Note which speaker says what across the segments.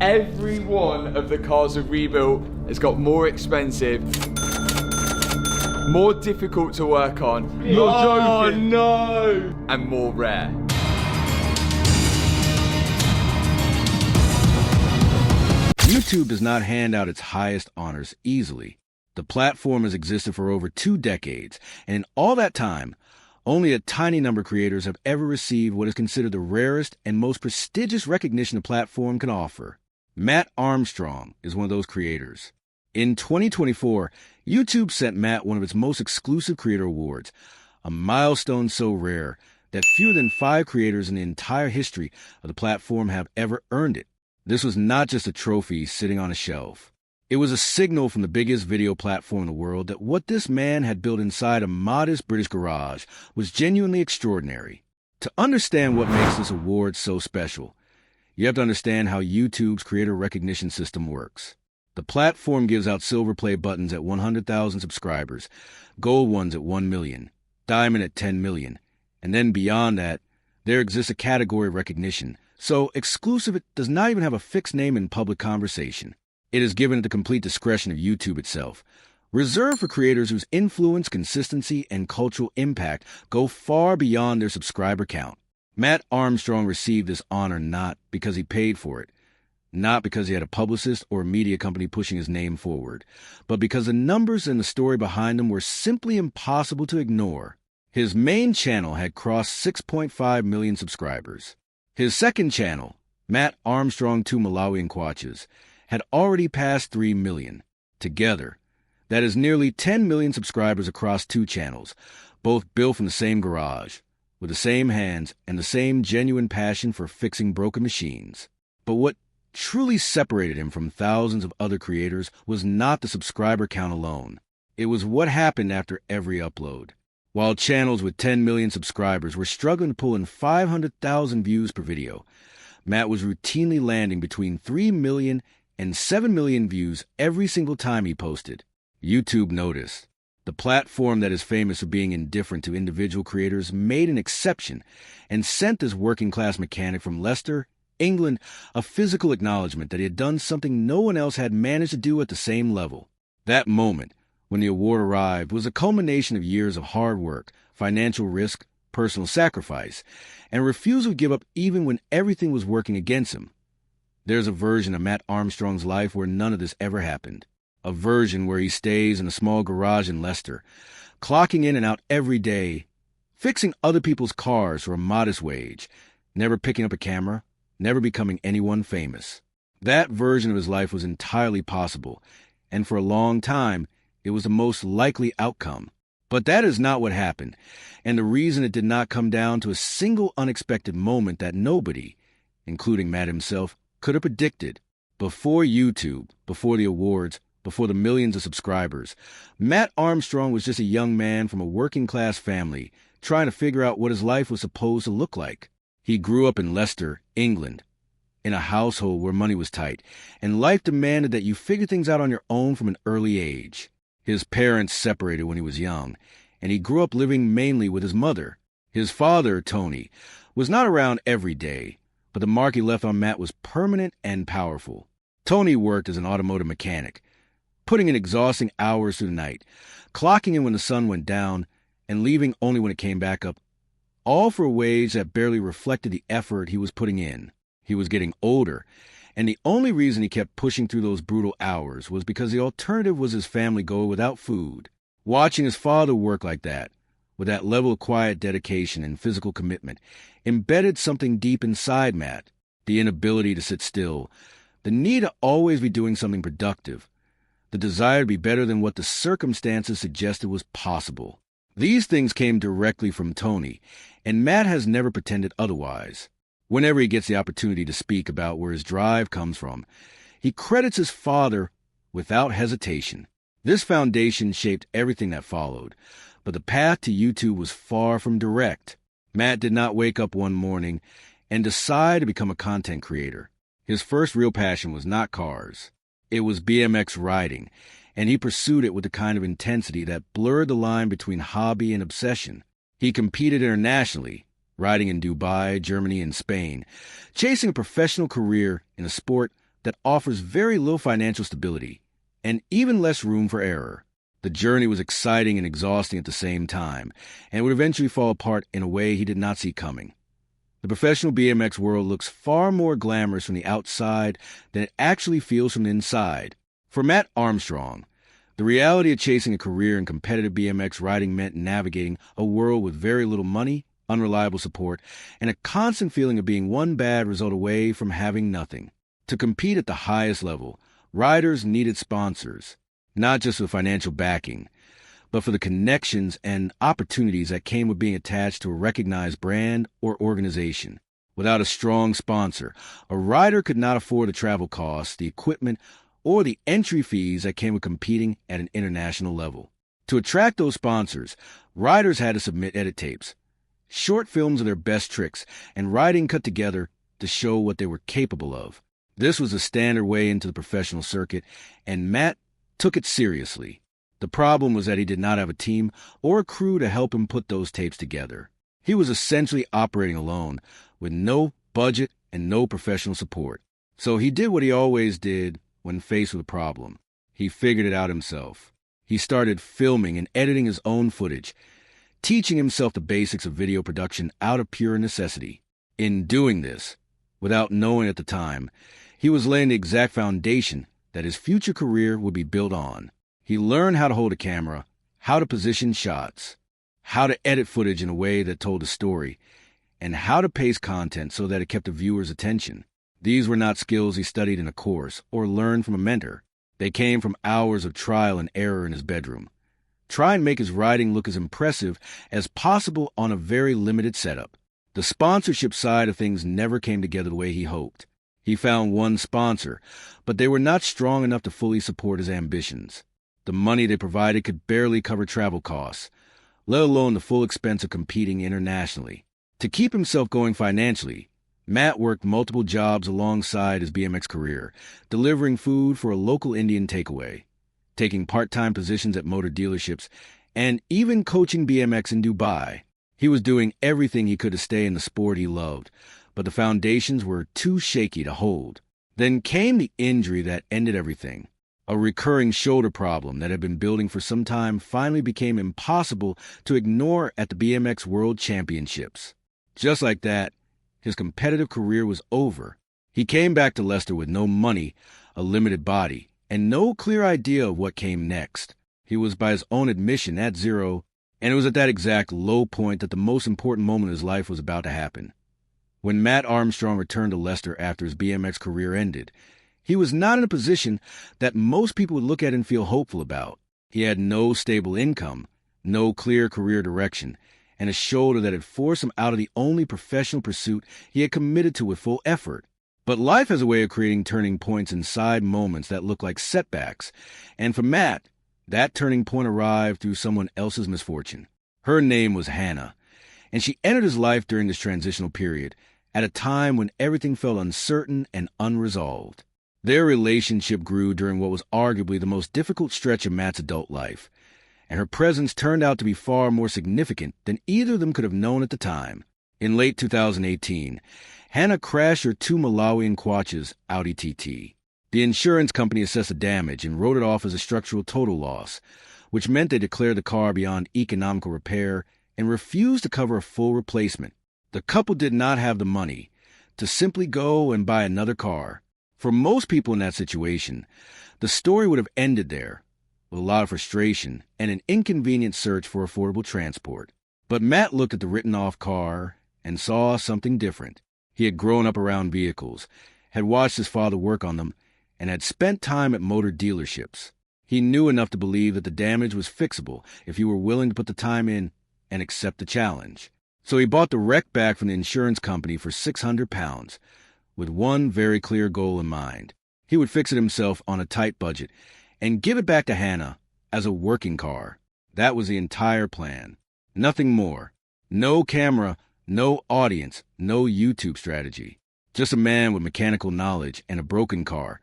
Speaker 1: Every one of the cars we've rebuilt has got more expensive, more difficult to work on.
Speaker 2: You're joking.
Speaker 1: No! And more rare.
Speaker 3: YouTube does not hand out its highest honors easily. The platform has existed for over 2 decades, and in all that time, only a tiny number of creators have ever received what is considered the rarest and most prestigious recognition the platform can offer. Mat Armstrong is one of those creators. In 2024, YouTube sent Mat one of its most exclusive creator awards, a milestone so rare that fewer than 5 creators in the entire history of the platform have ever earned it. This was not just a trophy sitting on a shelf. It was a signal from the biggest video platform in the world that what this man had built inside a modest British garage was genuinely extraordinary. To understand what makes this award so special, you have to understand how YouTube's creator recognition system works. The platform gives out silver play buttons at 100,000 subscribers, gold ones at 1 million, diamond at 10 million, and then beyond that, there exists a category of recognition. So exclusive, it does not even have a fixed name in public conversation. It is given at the complete discretion of YouTube itself, reserved for creators whose influence, consistency, and cultural impact go far beyond their subscriber count. Mat Armstrong received this honor not because he paid for it, not because he had a publicist or a media company pushing his name forward, but because the numbers and the story behind them were simply impossible to ignore. His main channel had crossed 6.5 million subscribers. His second channel, Mat Armstrong 2 Malawian Kwaches, had already passed 3 million. Together, that is nearly 10 million subscribers across 2 channels, both built from the same garage, with the same hands and the same genuine passion for fixing broken machines. But what truly separated him from thousands of other creators was not the subscriber count alone. It was what happened after every upload. While channels with 10 million subscribers were struggling to pull in 500,000 views per video, Mat was routinely landing between 3 million and 7 million views every single time he posted. YouTube noticed. The platform that is famous for being indifferent to individual creators made an exception and sent this working-class mechanic from Leicester, England, a physical acknowledgement that he had done something no one else had managed to do at the same level. That moment, when the award arrived, was a culmination of years of hard work, financial risk, personal sacrifice, and refusal to give up even when everything was working against him. There's a version of Mat Armstrong's life where none of this ever happened. A version where he stays in a small garage in Leicester, clocking in and out every day, fixing other people's cars for a modest wage, never picking up a camera, never becoming anyone famous. That version of his life was entirely possible, and for a long time, it was the most likely outcome. But that is not what happened, and the reason it did not come down to a single unexpected moment that nobody, including Mat himself, could have predicted. Before YouTube, before the awards, before the millions of subscribers, Mat Armstrong was just a young man from a working-class family trying to figure out what his life was supposed to look like. He grew up in Leicester, England, in a household where money was tight, and life demanded that you figure things out on your own from an early age. His parents separated when he was young, and he grew up living mainly with his mother. His father, Tony, was not around every day, but the mark he left on Mat was permanent and powerful. Tony worked as an automotive mechanic, putting in exhausting hours through the night, clocking in when the sun went down, and leaving only when it came back up, all for a wage that barely reflected the effort he was putting in. He was getting older, and the only reason he kept pushing through those brutal hours was because the alternative was his family going without food. Watching his father work like that, with that level of quiet dedication and physical commitment, embedded something deep inside Mat, the inability to sit still, the need to always be doing something productive, the desire to be better than what the circumstances suggested was possible. These things came directly from Tony, and Mat has never pretended otherwise. Whenever he gets the opportunity to speak about where his drive comes from, he credits his father without hesitation. This foundation shaped everything that followed, but the path to YouTube was far from direct. Mat did not wake up one morning and decide to become a content creator. His first real passion was not cars. It was BMX riding, and he pursued it with the kind of intensity that blurred the line between hobby and obsession. He competed internationally, riding in Dubai, Germany, and Spain, chasing a professional career in a sport that offers very little financial stability and even less room for error. The journey was exciting and exhausting at the same time, and would eventually fall apart in a way he did not see coming. The professional BMX world looks far more glamorous from the outside than it actually feels from the inside. For Mat Armstrong, the reality of chasing a career in competitive BMX riding meant navigating a world with very little money, unreliable support, and a constant feeling of being one bad result away from having nothing. To compete at the highest level, riders needed sponsors, not just for financial backing, but for the connections and opportunities that came with being attached to a recognized brand or organization. Without a strong sponsor, a rider could not afford the travel costs, the equipment, or the entry fees that came with competing at an international level. To attract those sponsors, riders had to submit edit tapes, short films of their best tricks, and riding cut together to show what they were capable of. This was a standard way into the professional circuit, and Mat took it seriously. The problem was that he did not have a team or a crew to help him put those tapes together. He was essentially operating alone, with no budget and no professional support. So he did what he always did when faced with a problem. He figured it out himself. He started filming and editing his own footage, teaching himself the basics of video production out of pure necessity. In doing this, without knowing at the time, he was laying the exact foundation that his future career would be built on. He learned how to hold a camera, how to position shots, how to edit footage in a way that told a story, and how to pace content so that it kept the viewer's attention. These were not skills he studied in a course or learned from a mentor. They came from hours of trial and error in his bedroom. Try and make his riding look as impressive as possible on a very limited setup. The sponsorship side of things never came together the way he hoped. He found one sponsor, but they were not strong enough to fully support his ambitions. The money they provided could barely cover travel costs, let alone the full expense of competing internationally. To keep himself going financially, Mat worked multiple jobs alongside his BMX career, delivering food for a local Indian takeaway, taking part-time positions at motor dealerships, and even coaching BMX in Dubai. He was doing everything he could to stay in the sport he loved, but the foundations were too shaky to hold. Then came the injury that ended everything. A recurring shoulder problem that had been building for some time finally became impossible to ignore at the BMX World Championships. Just like that, his competitive career was over. He came back to Leicester with no money, a limited body, and no clear idea of what came next. He was, by his own admission, at zero, and it was at that exact low point that the most important moment of his life was about to happen. When Mat Armstrong returned to Leicester after his BMX career ended, he was not in a position that most people would look at and feel hopeful about. He had no stable income, no clear career direction, and a shoulder that had forced him out of the only professional pursuit he had committed to with full effort. But life has a way of creating turning points inside moments that look like setbacks, and for Mat, that turning point arrived through someone else's misfortune. Her name was Hannah, and she entered his life during this transitional period, at a time when everything felt uncertain and unresolved. Their relationship grew during what was arguably the most difficult stretch of Mat's adult life, and her presence turned out to be far more significant than either of them could have known at the time. In late 2018, Hannah crashed her two Malawian Quatches Audi TT. The insurance company assessed the damage and wrote it off as a structural total loss, which meant they declared the car beyond economical repair and refused to cover a full replacement. The couple did not have the money to simply go and buy another car. For most people in that situation, the story would have ended there, with a lot of frustration and an inconvenient search for affordable transport. But Mat looked at the written-off car and saw something different. He had grown up around vehicles, had watched his father work on them, and had spent time at motor dealerships. He knew enough to believe that the damage was fixable if he were willing to put the time in and accept the challenge. So he bought the wreck back from the insurance company for £600, with one very clear goal in mind. He would fix it himself on a tight budget and give it back to Hannah as a working car. That was the entire plan. Nothing more. No camera, no audience, no YouTube strategy. Just a man with mechanical knowledge and a broken car,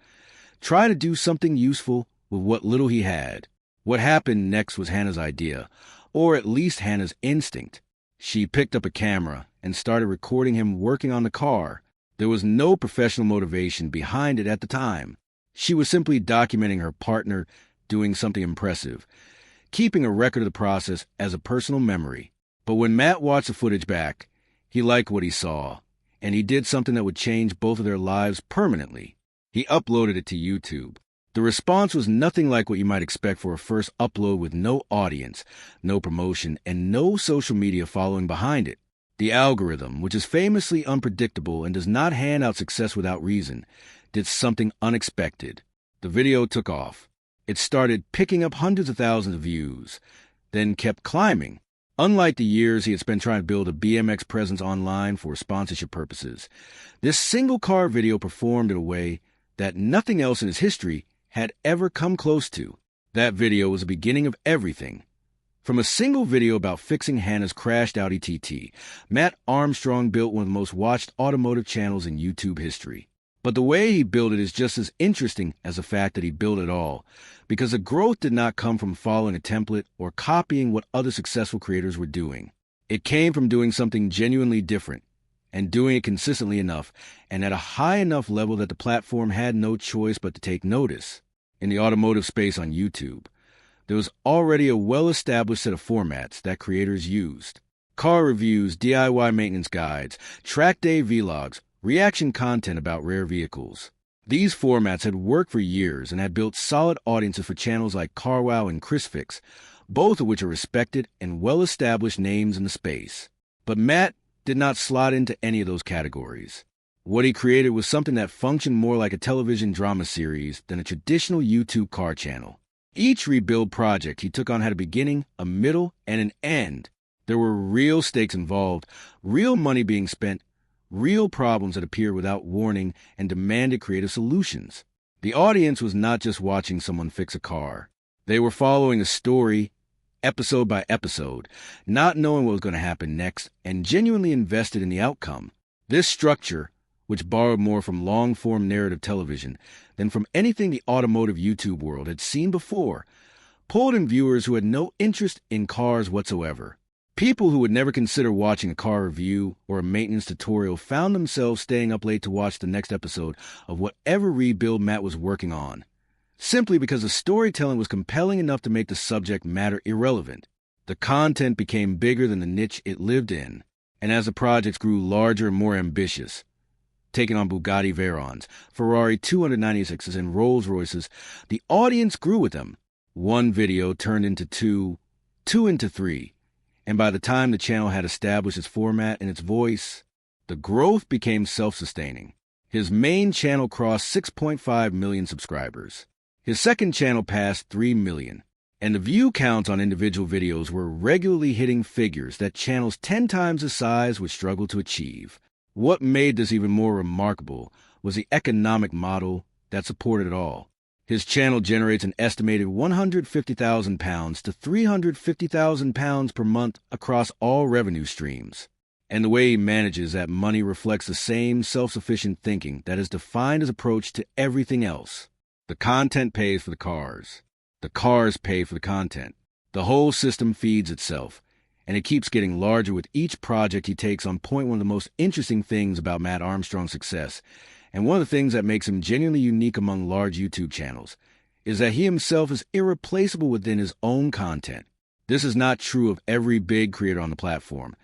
Speaker 3: trying to do something useful with what little he had. What happened next was Hannah's idea, or at least Hannah's instinct. She picked up a camera and started recording him working on the car. There was no professional motivation behind it at the time. She was simply documenting her partner doing something impressive, keeping a record of the process as a personal memory. But when Matt watched the footage back, he liked what he saw, and he did something that would change both of their lives permanently. He uploaded it to YouTube. The response was nothing like what you might expect for a first upload, with no audience, no promotion, and no social media following behind it. The algorithm, which is famously unpredictable and does not hand out success without reason, did something unexpected. The video took off. It started picking up hundreds of thousands of views, then kept climbing. Unlike the years he had spent trying to build a BMX presence online for sponsorship purposes, this single car video performed in a way that nothing else in his history had ever come close to. That video was the beginning of everything. From a single video about fixing Hannah's crashed Audi TT, Mat Armstrong built one of the most watched automotive channels in YouTube history. But the way he built it is just as interesting as the fact that he built it all, because the growth did not come from following a template or copying what other successful creators were doing. It came from doing something genuinely different, and doing it consistently enough, and at a high enough level that the platform had no choice but to take notice. In the automotive space on YouTube, there was already a well-established set of formats that creators used. Car reviews, DIY maintenance guides, track day vlogs, reaction content about rare vehicles. These formats had worked for years and had built solid audiences for channels like CarWow and ChrisFix, both of which are respected and well-established names in the space. But Matt did not slot into any of those categories. What he created was something that functioned more like a television drama series than a traditional YouTube car channel. Each rebuild project he took on had a beginning, a middle, and an end. There were real stakes involved, real money being spent, real problems that appeared without warning and demanded creative solutions. The audience was not just watching someone fix a car. They were following a story, episode by episode, not knowing what was going to happen next, and genuinely invested in the outcome. This structure, which borrowed more from long-form narrative television than from anything the automotive YouTube world had seen before, pulled in viewers who had no interest in cars whatsoever. People who would never consider watching a car review or a maintenance tutorial found themselves staying up late to watch the next episode of whatever rebuild Matt was working on, simply because the storytelling was compelling enough to make the subject matter irrelevant. The content became bigger than the niche it lived in, and as the projects grew larger and more ambitious, taking on Bugatti Veyrons, Ferrari 296s, and Rolls-Royces, the audience grew with them. One video turned into two into three, and by the time the channel had established its format and its voice, the growth became self-sustaining. His main channel crossed 6.5 million subscribers. His second channel passed 3 million, and the view counts on individual videos were regularly hitting figures that channels 10 times the size would struggle to achieve. What made this even more remarkable was the economic model that supported it all. His channel generates an estimated £150,000 to £350,000 per month across all revenue streams. And the way he manages that money reflects the same self-sufficient thinking that has defined his approach to everything else. The content pays for the cars pay for the content. The whole system feeds itself, and it keeps getting larger with each project he takes on. Point one of the most interesting things about Mat Armstrong's success, and one of the things that makes him genuinely unique among large YouTube channels, is that he himself is irreplaceable within his own content. This is not true of every big creator on the platform,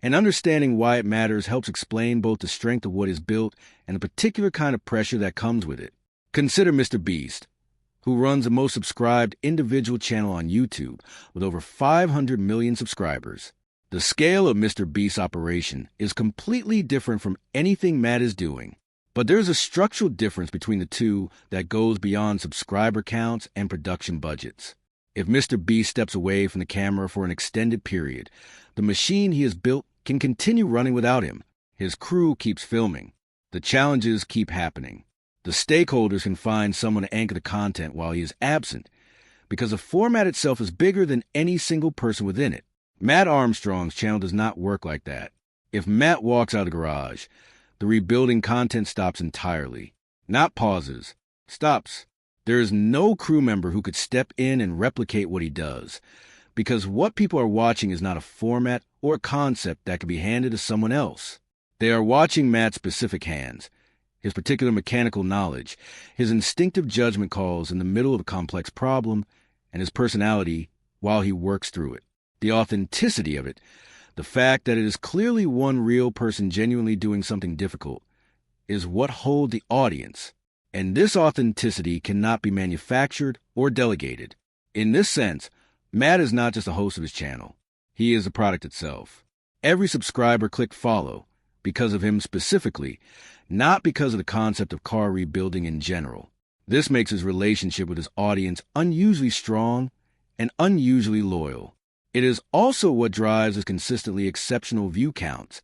Speaker 3: and understanding why it matters helps explain both the strength of what is built and the particular kind of pressure that comes with it. Consider Mr. Beast, who runs the most subscribed individual channel on YouTube with over 500 million subscribers. The scale of Mr. Beast's operation is completely different from anything Matt is doing, but there's a structural difference between the two that goes beyond subscriber counts and production budgets. If Mr. Beast steps away from the camera for an extended period, the machine he has built can continue running without him. His crew keeps filming. The challenges keep happening. The stakeholders can find someone to anchor the content while he is absent, because the format itself is bigger than any single person within it. Mat Armstrong's channel does not work like that. If Matt walks out of the garage, the rebuilding content stops entirely. Not pauses, stops. There is no crew member who could step in and replicate what he does, because what people are watching is not a format or a concept that can be handed to someone else. They are watching Matt's specific hands, his particular mechanical knowledge, his instinctive judgment calls in the middle of a complex problem, and his personality while he works through it. The authenticity of it, the fact that it is clearly one real person genuinely doing something difficult, is what holds the audience, and this authenticity cannot be manufactured or delegated. In this sense, Matt is not just a host of his channel. He is the product itself. Every subscriber clicked follow because of him specifically, not because of the concept of car rebuilding in general. This makes his relationship with his audience unusually strong and unusually loyal. It is also what drives his consistently exceptional view counts,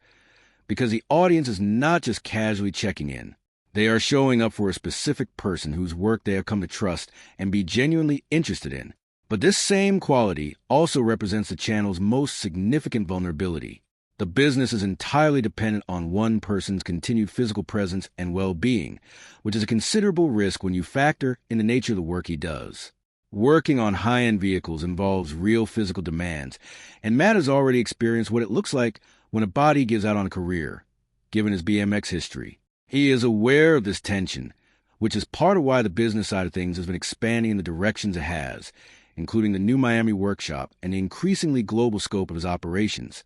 Speaker 3: because the audience is not just casually checking in. They are showing up for a specific person whose work they have come to trust and be genuinely interested in. But this same quality also represents the channel's most significant vulnerability. The business is entirely dependent on one person's continued physical presence and well-being, which is a considerable risk when you factor in the nature of the work he does. Working on high-end vehicles involves real physical demands, and Matt has already experienced what it looks like when a body gives out on a career, given his BMX history. He is aware of this tension, which is part of why the business side of things has been expanding in the directions it has, including the new Miami workshop and the increasingly global scope of his operations.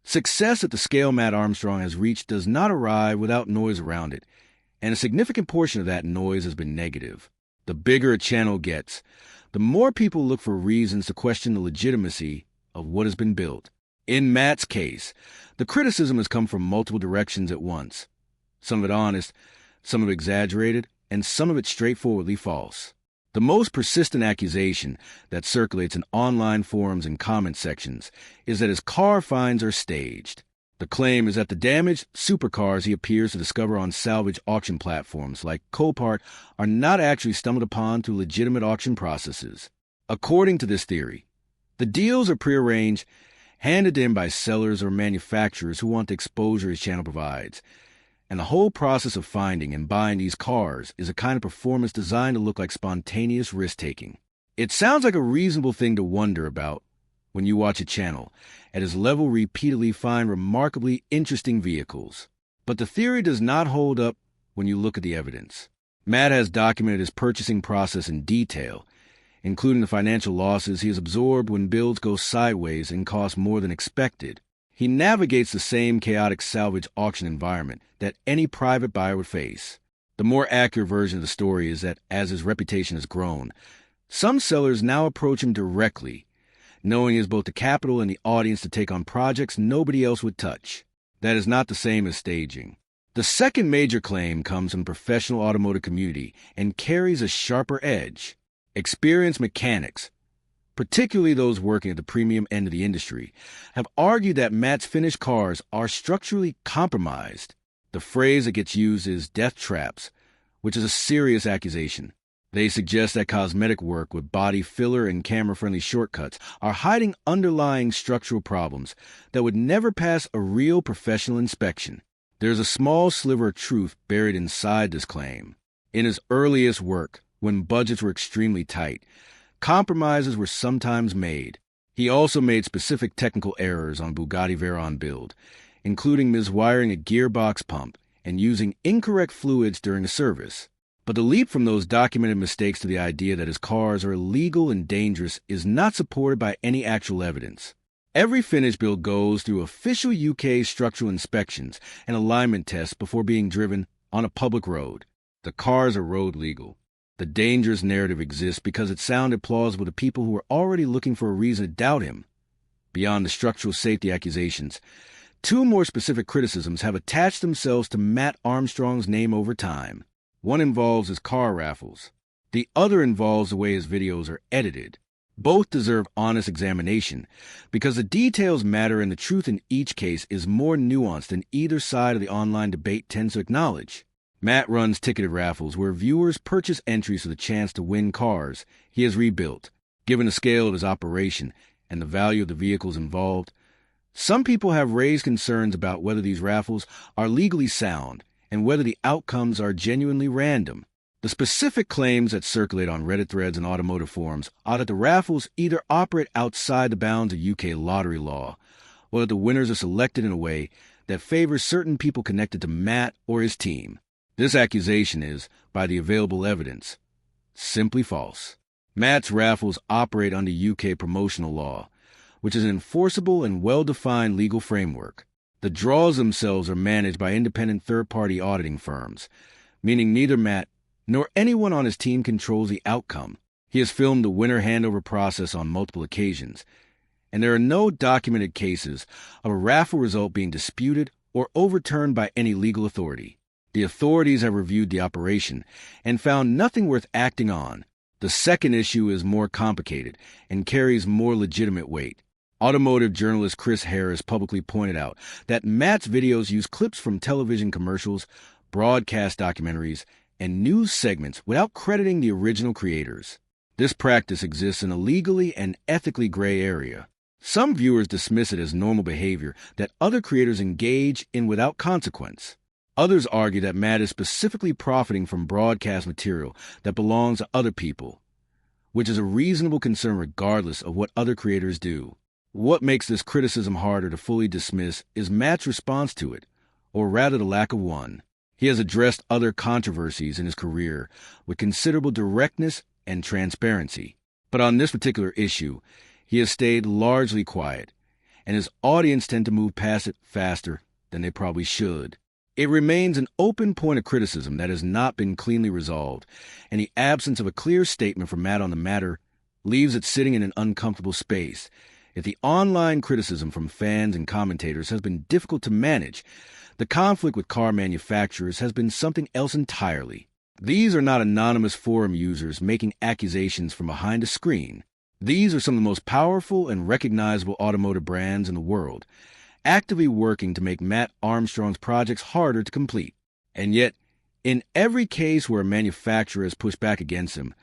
Speaker 3: Success at the scale Mat Armstrong has reached does not arrive without noise around it, and a significant portion of that noise has been negative. The bigger a channel gets, the more people look for reasons to question the legitimacy of what has been built. In Matt's case, the criticism has come from multiple directions at once. Some of it honest, some of it exaggerated, and some of it straightforwardly false. The most persistent accusation that circulates in online forums and comment sections is that his car finds are staged. The claim is that the damaged supercars he appears to discover on salvage auction platforms like Copart are not actually stumbled upon through legitimate auction processes. According to this theory, the deals are prearranged, handed in by sellers or manufacturers who want the exposure his channel provides. And the whole process of finding and buying these cars is a kind of performance designed to look like spontaneous risk-taking. It sounds like a reasonable thing to wonder about when you watch a channel at his level repeatedly find remarkably interesting vehicles. But the theory does not hold up when you look at the evidence. Matt has documented his purchasing process in detail, including the financial losses he has absorbed when builds go sideways and cost more than expected. He navigates the same chaotic salvage auction environment that any private buyer would face. The more accurate version of the story is that as his reputation has grown, some sellers now approach him directly, knowing he has both the capital and the audience to take on projects nobody else would touch. That is not the same as staging. The second major claim comes from the professional automotive community and carries a sharper edge. Experienced mechanics, particularly those working at the premium end of the industry, have argued that Matt's finished cars are structurally compromised. The phrase that gets used is death traps, which is a serious accusation. They suggest that cosmetic work with body filler and camera-friendly shortcuts are hiding underlying structural problems that would never pass a real professional inspection. There's a small sliver of truth buried inside this claim. In his earliest work, when budgets were extremely tight, compromises were sometimes made. He also made specific technical errors on Bugatti Veyron build, including miswiring a gearbox pump and using incorrect fluids during a service. But the leap from those documented mistakes to the idea that his cars are illegal and dangerous is not supported by any actual evidence. Every finished build goes through official UK structural inspections and alignment tests before being driven on a public road. The cars are road legal. The dangerous narrative exists because it sounded plausible to people who were already looking for a reason to doubt him. Beyond the structural safety accusations, two more specific criticisms have attached themselves to Mat Armstrong's name over time. One involves his car raffles. The other involves the way his videos are edited. Both deserve honest examination because the details matter and the truth in each case is more nuanced than either side of the online debate tends to acknowledge. Matt runs ticketed raffles where viewers purchase entries for the chance to win cars he has rebuilt. Given the scale of his operation and the value of the vehicles involved, some people have raised concerns about whether these raffles are legally sound and whether the outcomes are genuinely random. The specific claims that circulate on Reddit threads and automotive forums are that the raffles either operate outside the bounds of UK lottery law, or that the winners are selected in a way that favors certain people connected to Matt or his team. This accusation is, by the available evidence, simply false. Matt's raffles operate under UK promotional law, which is an enforceable and well-defined legal framework. The draws themselves are managed by independent third-party auditing firms, meaning neither Matt nor anyone on his team controls the outcome. He has filmed the winner handover process on multiple occasions, and there are no documented cases of a raffle result being disputed or overturned by any legal authority. The authorities have reviewed the operation and found nothing worth acting on. The second issue is more complicated and carries more legitimate weight. Automotive journalist Chris Harris publicly pointed out that Matt's videos use clips from television commercials, broadcast documentaries, and news segments without crediting the original creators. This practice exists in a legally and ethically gray area. Some viewers dismiss it as normal behavior that other creators engage in without consequence. Others argue that Matt is specifically profiting from broadcast material that belongs to other people, which is a reasonable concern regardless of what other creators do. What makes this criticism harder to fully dismiss is Matt's response to it, or rather the lack of one. He has addressed other controversies in his career with considerable directness and transparency. But on this particular issue, he has stayed largely quiet, and his audience tend to move past it faster than they probably should. It remains an open point of criticism that has not been cleanly resolved, and the absence of a clear statement from Matt on the matter leaves it sitting in an uncomfortable space. If the online criticism from fans and commentators has been difficult to manage, the conflict with car manufacturers has been something else entirely. These are not anonymous forum users making accusations from behind a screen. These are some of the most powerful and recognizable automotive brands in the world, actively working to make Mat Armstrong's projects harder to complete. And yet, in every case where a manufacturer has pushed back against him,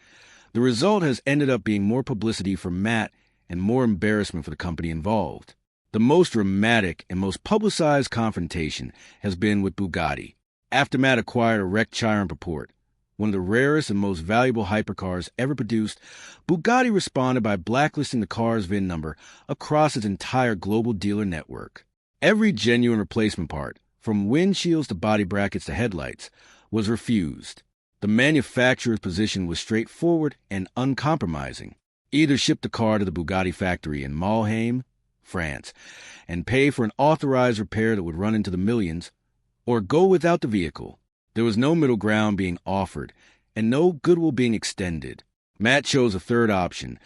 Speaker 3: the result has ended up being more publicity for Matt and more embarrassment for the company involved. The most dramatic and most publicized confrontation has been with Bugatti. After Matt acquired a wrecked Chiron purport, one of the rarest and most valuable hypercars ever produced, Bugatti responded by blacklisting the car's VIN number across its entire global dealer network. Every genuine replacement part, from windshields to body brackets to headlights, was refused. The manufacturer's position was straightforward and uncompromising. Either ship the car to the Bugatti factory in Mulheim, France, and pay for an authorized repair that would run into the millions, or go without the vehicle. There was no middle ground being offered, and no goodwill being extended. Matt chose a third option,